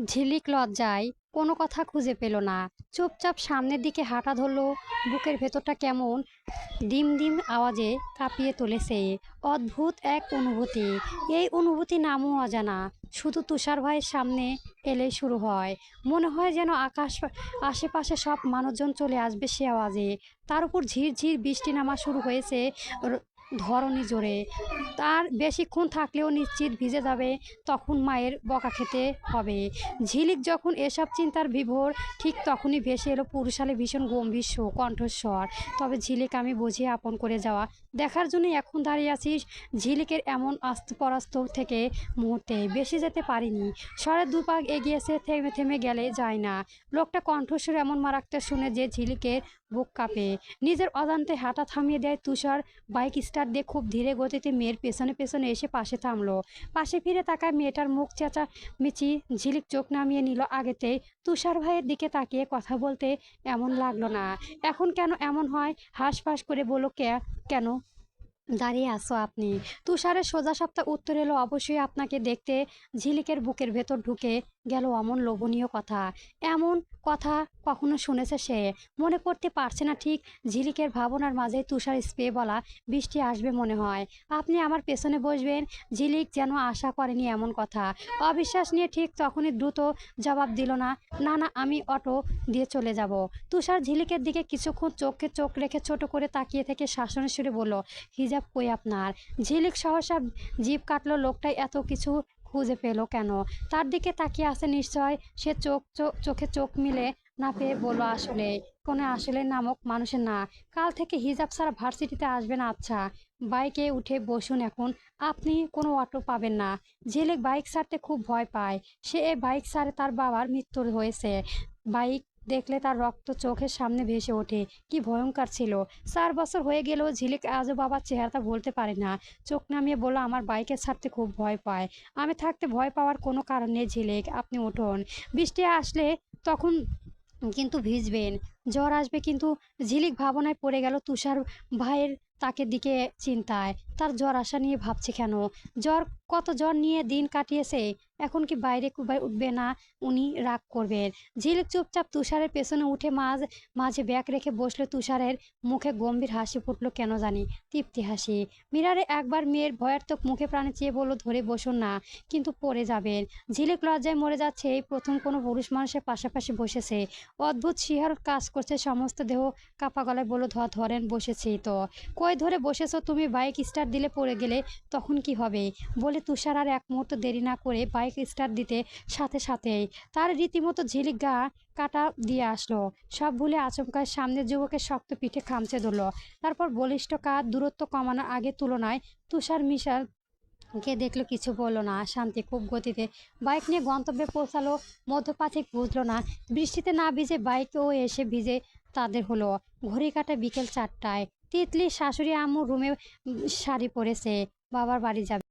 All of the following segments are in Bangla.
ঝিলিক লজ্জায় কোনো কথা খুঁজে পেল না। চুপচাপ সামনের দিকে হাঁটা ধরল। বুকের ভেতরটা কেমন ডিম ডিম আওয়াজে কাঁপিয়ে তুলেছে। অদ্ভুত এক অনুভূতি। এই অনুভূতি নামও অজানা। শুধু তুষার ভাইয়ের সামনে এলেই শুরু হয়। মনে হয় যেন আশেপাশে সব মানুষজন চলে আসবে সে আওয়াজে। তার উপর ঝিরঝির বৃষ্টি নামা শুরু হয়েছে ধরনী জোরে। তার বেশিক্ষণ থাকলেও নিশ্চিত ভিজে যাবে, তখন মায়ের বকা খেতে হবে। ঝিলিক যখন এসব চিন্তার বিভোর, ঠিক তখনই ভেসে এলো পুরুষালী ভীষণ গম্ভীর কণ্ঠস্বর। তবে ঝিলিক, আমি বুঝিয়ে আপন করে যাওয়া দেখার জন্য এখন দাঁড়িয়ে আছিস। ঝিলিকের এমন পরাস্ত থেকে মুহূর্তে বেশি যেতে পারিনি। স্বরের দুপাক এগিয়েছে, থেমে থেমে গেলে যায় না। লোকটা কণ্ঠস্বর এমন মারাত্মক শুনে যে ঝিলিকের বুক কাঁপে। নিজের অজান্তে হাঁটা থামিয়ে দেয় তুষার। বাইক স্টার্ট দিয়ে খুব ধীরে গতিতে মেয়ের পেছনে পেছনে এসে পাশে থামলো। পাশে ফিরে তাকায় মেয়েটার মুখ চেঁচামেচি। ঝিলিক চোখ নামিয়ে নিল আগেতেই। তুষার ভাইয়ের দিকে তাকিয়ে কথা বলতে এমন লাগলো না। এখন কেন এমন হয়? হাঁসফাঁস করে বলল, কেন দাঁড়িয়ে আছো আপনি? তুষারের সোজা সাপটা উত্তর এলো, অবশ্যই আপনাকে দেখতে। ঝিলিকের বুকের ভেতর ঢুকে গেল অমন লোভনীয় কথা। এমন কথা কখনো শুনেছে সে? মনে করতে পারছে না ঠিক। ঝিলিকের ভাবনার মাঝে তুষার স্প্রে বলা বৃষ্টি আসবে মনে হয়। আপনি আমার পেছনে বসবেন? ঝিলিক যেন আশা করেনি এমন কথা। অবিশ্বাস নিয়ে ঠিক তখনই দ্রুত জবাব দিল, না না না, আমি অটো দিয়ে চলে যাব। তুষার ঝিলিকের দিকে কিছুক্ষণ চোখে চোখ রেখে ছোট করে তাকিয়ে থেকে শাসনের সুরে বলল, হিজাব কই আপনার? ঝিলিক সহসা জিভ কাটলো। লোকটাই এত কিছু খুঁজে পেল কেন? তার দিকে তাকিয়ে আছে নিশ্চয়। সে চোখে চোখ মিলে না পেয়ে বলল, আসলে কোনো আসলে নামক মানুষের না। কাল থেকে হিজাব ছাড়া ভার্সিটিতে আসবেন। আচ্ছা, বাইকে উঠে বসুন এখন। আপনি কোনো অটো পাবেন না। ঝিলিক বাইক ছাড়তে খুব ভয় পায়। সে এই বাইক ছাড়ে তার বাবার মৃত্যু হয়েছে। বাইক দেখলে তার রক্ত চোখের সামনে ভেসে ওঠে। কি ভয়ঙ্কর ছিল! 4 বছর হয়ে গেলেও ঝিলিক আজও বাবার চেহারাটা ভুলতে পারে না। চোখ নামিয়ে বলল, আমার বাইকে ছাড়তে খুব ভয় পায়। আমি থাকতে ভয় পাওয়ার কোনো কারণ নেই ঝিলিক, আপনি উঠুন। বৃষ্টি আসলে তখন কিন্তু ভিজবেন, জ্বর আসবে কিন্তু। ঝিলিক ভাবনায় পড়ে গেল। তুষার ভাইয়ের তাকে দিকে চিন্তায়। তার জ্বর আসা নিয়ে ভাবছে কেন? জ্বর, কত জ্বর নিয়ে দিন কাটিয়েছে। এখন কি বাইরে কুবাই উঠবে না? উনি রাগ করবেন। ঝিলিক চুপচাপ তুষারের পেছনে উঠে মাঝে ব্যাগ রেখে বসলে। তুষারের মুখে গম্ভীর হাসি ফুটলো, কেন জানি তৃপ্তি হাসি। মিরারে একবার মেয়ের ভয়ার্থক মুখে প্রাণে চেয়ে বলল, ধরে বসুন না, কিন্তু পড়ে যাবেন। ঝিলিক লজ্জায় মরে যাচ্ছে। এই প্রথম কোনো পুরুষ মানুষের পাশাপাশি বসেছে। অদ্ভুত শিহরণ কাজ করছে সমস্ত দেহ। কাপা গলায় বলল, ধরেন, বসেছি তো। কই ধরে বসেছো তুমি? বাইক স্টার্ট দিলে পড়ে গেলে তখন কি হবে? বলে তুষার আর এক মুহূর্ত দেরি না করে বাইক স্টার্ট দিতে সাথে সাথেই তার রীতিমতো ঝিলিক গা কাটা দিয়ে আসলো। সব ভুলে আচমকায় সামনের যুবকের শক্ত পিঠে খামচে ধরল। তারপর বলিষ্ঠ কাঁধ দূরত্ব কমানোর আগের তুলনায় তুষার মিশাল কে দেখলো, কিছু বললো না। শান্তি খুব গতিতে বাইক নিয়ে গন্তব্যে পৌঁছালো। মধ্যপাথিক বুঝলো না বৃষ্টিতে না ভিজে বাইকেও এসে ভিজে তাদের হলো। ঘড়ি কাটে বিকেল 4টায়। তিতলির শাশুড়ি আম্মু রুমে শাড়ি পরেছে, বাবার বাড়ি যাবে।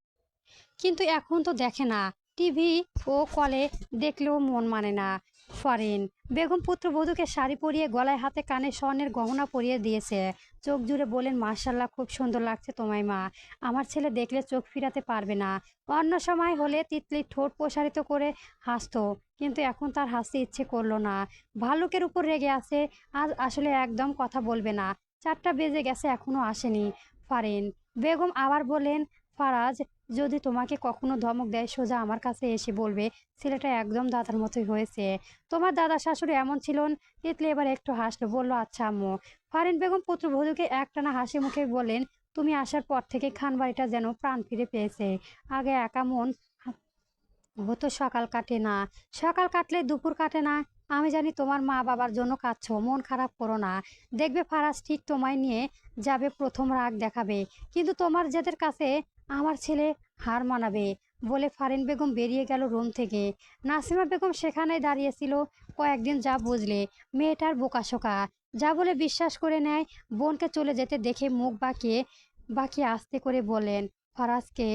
কিন্তু এখন তো দেখে না। টিভি ও কলে দেখলেও মন মানে না। ফরেন বেগম পুত্রবধূকে শাড়ি পরিয়ে গলায় হাতে কানে স্বর্ণের গহনা পরিয়ে দিয়েছে। চোখ জুড়ে বলেন, মাশাল্লাহ, খুব সুন্দর লাগছে তোমায় মা। আমার ছেলে দেখলে চোখ ফিরাতে পারবে না। অন্য সময় হলে তিতলি ঠোঁট প্রসারিত করে হাসতো, কিন্তু এখন তার হাসতে ইচ্ছে করলো না। ভালুকের উপর রেগে আছে। আজ আসলে একদম কথা বলবে না। 4টা বেজে গেছে, এখনো আসেনি ফারিন। বেগম আবার বলেন, ফারাজ যদি তোমাকে কখনো ধমক দেয় সোজা আমার কাছে এসে বলবে ছেলেটা একদম দাদার মতোই হয়েছে। তোমার দাদা শাশুড়ি এমন ছিলেন। তিতলি এবার একটু হাসলো, বলল, আচ্ছা আম্মু। ফারিন বেগম পুত্রবধূকে একটানা হাসি মুখে বলেন, তুমি আসার পর থেকে খানবাড়িটা যেন প্রাণ ফিরে পেয়েছে। আগে একা মন হতো, সকাল কাটে না, সকাল কাটলে দুপুর কাটে না। আমি জানি তোমার মা বাবার জন্য কাঁদছো, মন খারাপ করো না। দেখবে ফারাজ ঠিক তোমায় নিয়ে যাবে, প্রথম রাগ দেখাবে, কিন্তু তোমার জেদের কাছে আমার ছেলে হার মানাবে। বলে ফারিন বেগম বেরিয়ে গেল রুম থেকে। নাসিমা বেগম সেখানেই দাঁড়িয়েছিল। কয়েকদিন যা বুঝলে মেয়েটার বোকাশোকা, যা বলে বিশ্বাস করে নেয়। বোনকে চলে যেতে দেখে মুখ বাঁকিয়ে বাঁকিয়ে আস্তে করে বলেন, ফারাজকে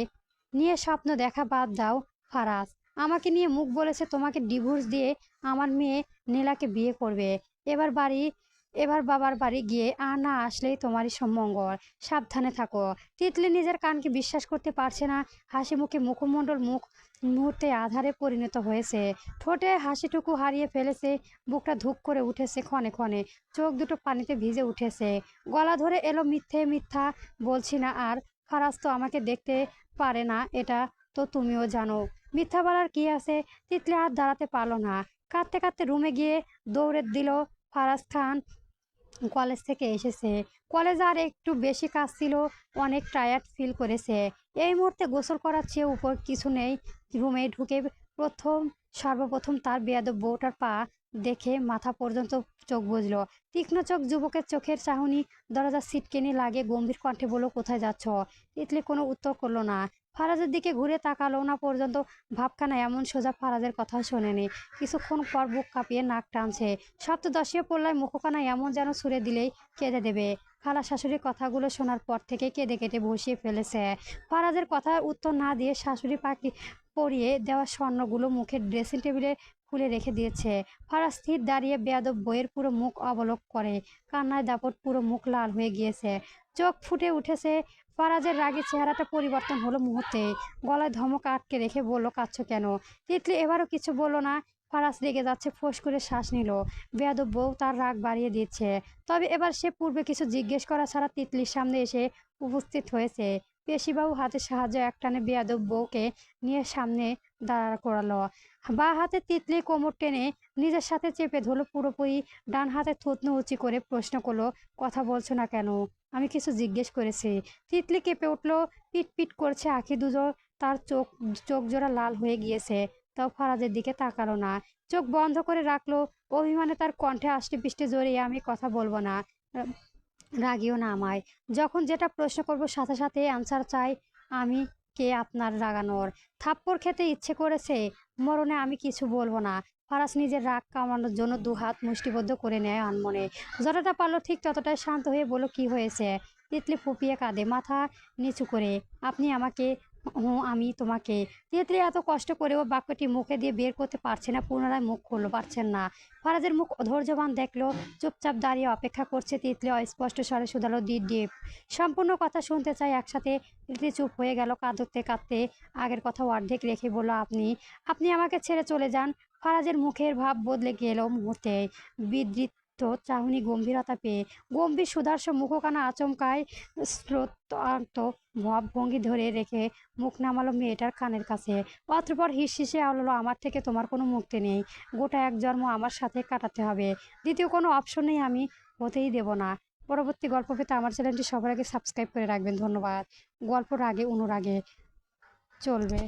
নিয়ে স্বপ্ন দেখা বাদ দাও। ফারাজ আমাকে নিয়ে মুখ বলেছে তোমাকে ডিভোর্স দিয়ে আমার মেয়ে নীলাকে বিয়ে করবে। এবার বাড়ি এবার বাবার বাড়ি গিয়ে আর না আসলেই তোমারই মঙ্গল, সাবধানে থাকো। তিতলি নিজের কানকে বিশ্বাস করতে পারছে না। হাসি মুখে মুখমণ্ডল মুহূর্তে আধারে পরিণত হয়েছে। ঠোঁটে হাসিটুকু হারিয়ে ফেলেছে। বুকটা ধুক করে উঠেছে ক্ষণে ক্ষণে। চোখ দুটো পানিতে ভিজে উঠেছে। গলা ধরে এলো মিথ্যা বলছি না আর। ফারাজ তো আমাকে দেখতে পারে না, এটা তো তুমিও জানো। মিথ্যা বলার কি আছে? তিতলি আর দাঁড়াতে পারলো না। কাঁদতে কাঁদতে রুমে গিয়ে দৌড়ে দিল। ফারাজ খান কলেজ থেকে এসেছে। কলেজে আর একটু বেশি কাজ ছিল। অনেক টায়ার্ড ফিল করেছে। এই মুহূর্তে গোসল করার চেয়ে উপর কিছু নেই। রুমে ঢুকে সর্বপ্রথম তার বেয়াদব বউটার পা দেখে মাথা পর্যন্ত চোখ বুজলো। তীক্ষ্ণ চোখ যুবকের চোখের চাহনি দরজা সিটকেনি লাগে। গম্ভীর কণ্ঠে বলল, কোথায় যাচ্ছ? তিতলি কোনো উত্তর করলো না। ফারাজের দিকে ঘুরে তাকালো না পর্যন্ত। ভাবখানা এমন সোজা ফারাজের কথা শোনেনি। কিছুক্ষণ পর বুক কাঁপিয়ে নাক টানছে। সপ্তদশীয় পড়লায় মুখখানা এমন যেন ছুঁড়ে দিলেই কেঁদে দেবে। খালা শাশুড়ির কথাগুলো শোনার পর থেকে কেঁদে কেটে বসিয়ে ফেলেছে। ফারাজের কথার উত্তর না দিয়ে শাশুড়ি পাখি পরিয়ে দেওয়া স্বর্ণগুলো মুখের ড্রেসিং টেবিলে খুলে রেখে দিয়েছে। ফারাজ স্থির দাঁড়িয়ে বেয়াদব বইয়ের পুরো মুখ অবলোক করে। কান্নায় দাপট পুরো মুখ লাল হয়ে গিয়েছে। চোখ ফুটে উঠেছে। ফারাজের রাগী চেহারাটা পরিবর্তন হলো মুহূর্তে। গলায় ধমক আটকে রেখে বলল, কাঁদছো কেন? তিতলি এবারও কিছু বলল না। ফারাজ রেগে যাচ্ছে, ফোঁস করে শ্বাস নিল। বেয়াদব বউ তার রাগ বাড়িয়ে দিচ্ছে। তবে এবার সে পূর্বে কিছু জিজ্ঞেস করা ছাড়া তিতলির সামনে এসে উপস্থিত হয়েছে। পেশিবাবু হাতের সাহায্যে একটানে বেয়াদব বউকে নিয়ে সামনে দাঁড়া করালো। বাঁ হাতে তিতলি কোমর টেনে নিজের সাথে চেপে ধরলো পুরোপুরি। ডান হাতে থুতনি উঁচি করে প্রশ্ন করলো, কথা বলছো না কেন? আমি কিছু জিজ্ঞেস করেছি। তিতলি কেঁপে উঠলো, পিট পিট করছে আঁখি দুজো। তার চোখ জোড়া লাল হয়ে গিয়েছে। তাও ফারাজের দিকে তাকালো না। চোখ বন্ধ করে রাখলো। অভিমানে তার কণ্ঠে আষ্টে পৃষ্ঠে জড়িয়ে, আমি কথা বলবো না। রাগিও না আমায়। যখন যেটা প্রশ্ন করব সাথে সাথে অ্যান্সার চাই। আমি কে আপনার রাগানোর? থাপ্পড় খেতে ইচ্ছে করেছে? মরণে আমি কিছু বলবো না। ফারাজ নিজের রাগ কামানোর জন্য দুহাত মুষ্টিবদ্ধ করে নেয় আনমনে। যতটা পারলো ঠিক ততটাই শান্ত হয়ে বলল, কি হয়েছে? তিতলি ফুপিয়ে কাঁদে মাথা নিচু করে। আপনি আমাকে? হুঁ, আমি তোমাকে। তিতলি এত কষ্ট করেও বাক্যটি মুখে দিয়ে বের করতে পারছে না। পুনরায় মুখ খুললো, পারছেন না। ফারাজের মুখ ধৈর্যবান দেখলো। চুপচাপ দাঁড়িয়ে অপেক্ষা করছে। তিতলি অস্পষ্ট স্বরে শুধালো, ডিপ সম্পূর্ণ কথা শুনতে চাই একসাথে। তিতলি চুপ হয়ে গেল। কাঁদতে কাঁদতে আগের কথা অর্ধেক রেখে বলল, আপনি আপনি আমাকে ছেড়ে চলে যান। ফারাজের মুখের ভাব বদলে গেল মুহূর্তে। বিদৃত চাহনি গম্ভীরতা পেয়ে গম্ভীর সুদর্শ মুখখানা আচমকায় স্রোতান্ত ভাব ভঙ্গি ধরে রেখে মুখ নামালো মেয়েটার কানের কাছে। অতঃপর হিসিসে আওড়ালো, আমার থেকে তোমার কোনো মুক্তি নেই। গোটা এক জন্ম আমার সাথে কাটাতে হবে। দ্বিতীয় কোনো অপশন নেই, আমি হতেই দেব না। পরবর্তী গল্প পেতে আমার চ্যানেলটি সবার আগে সাবস্ক্রাইব করে রাখবেন। ধন্যবাদ। গল্পর আগে অনুরাগে চলবে।